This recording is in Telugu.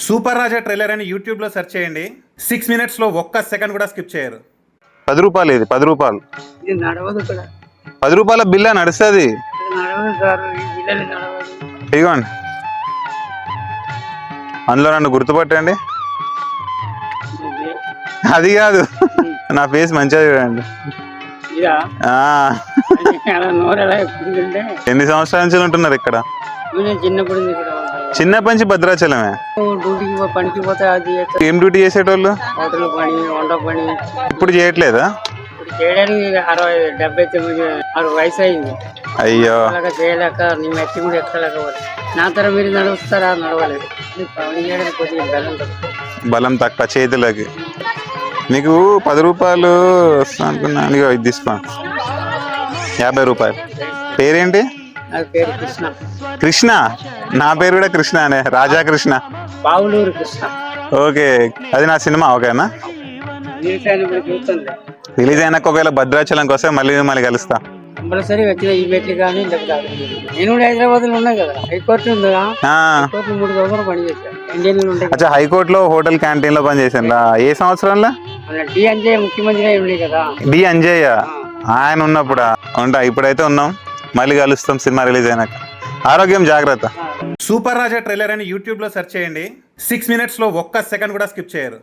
సూపర్ రాజా ట్రైలర్ అని యూట్యూబ్ లో సెర్చ్ చేయండి. 6 minutes లో ఒక్క సెకండ్ కూడా స్కిప్ చేయరు. 10 రూపాయలు ఇది 10 రూపాయలు ఇది నడవదు ఇక్కడ 10 రూపాయల బిల్ల నడుస్తుంది. ఇది నడవదు సార్ ఈ బిల్లు నడవదు. ఇదిగోండి అందులో నన్ను గుర్తుపట్టండి. అది కాదు నా ఫేస్ మంచిగా చూడండి. ఇదా ఆ, అలా నోరు ఎలా ఎప్పుడుంటే ఎన్ని సంవత్సరాల నుంచి ఉంటున్నారు ఇక్కడ? నేను చిన్నప్పుడు ఉంది ఇక్కడ చిన్నప్పటి నుంచి భద్రాచలమే. డ్యూటీకి పనికి పోతే అది చేస్తా. ఏం డ్యూటీ చేసేటోళ్ళు? హోటల్ పని వంట పని ఇప్పుడు చేయట్లేదా? ఇప్పుడు చేయడానికి 60-79 వయసు అయింది. అయ్యో అలాగా చేయలేక నీ మెచ్చి కూడా ఎక్కలేకపోతే నా తర మీరు నడుస్తారా? నడవలేదు. పని చేయడానికి కొద్దిగా బలం తక్కువ. బలం తక్కువ చేతులకి. నీకు 10 రూపాయలు వస్తా అనుకున్నా. ఇదిగో ఇది తీసుకో 50 రూపాయలు. పేరేంటి? నా పేరు కృష్ణ. కృష్ణ. నా పేరు కూడా కృష్ణ అనే, రాజా కృష్ణ. బావులూరు కృష్ణ. ఓకే అది నా సినిమా. ఓకేనా? ఇప్పుడు చూస్తుంది రిలీజ్ అయినాక ఒకవేళ భద్రాచలంకి వస్తే మళ్ళీ కలుస్తా. కంపల్సరీ వచ్చిన ఈ మెట్లు కానీ నేను కూడా హైదరాబాద్ లో ఉన్నాయి కదా, హైకోర్టు ఉందా? హైకోర్టు 3 సంవత్సరాలు పనిచేశాను. ఇండియన్లు ఉంటాయి. అచ్చా హైకోర్టులో హోటల్ క్యాంటీన్ లో పనిచేసాను. ఏ సంవత్సరంలో? డి అంజయ్య ముఖ్యమంత్రిగా ఉండే కదా. డి అంజయ్య ఆయన ఉన్నప్పుడా? ఉంటా. ఇప్పుడైతే ఉన్నాం. మళ్ళీ కలుస్తాం సినిమా రిలీజ్ అయినాక. ఆరోగ్యం జాగ్రత్త. సూపర్ రాజా ట్రైలర్ అని యూట్యూబ్ లో సెర్చ్ చేయండి. 6 minutes లో ఒక్క సెకండ్ కూడా స్కిప్ చేయరు.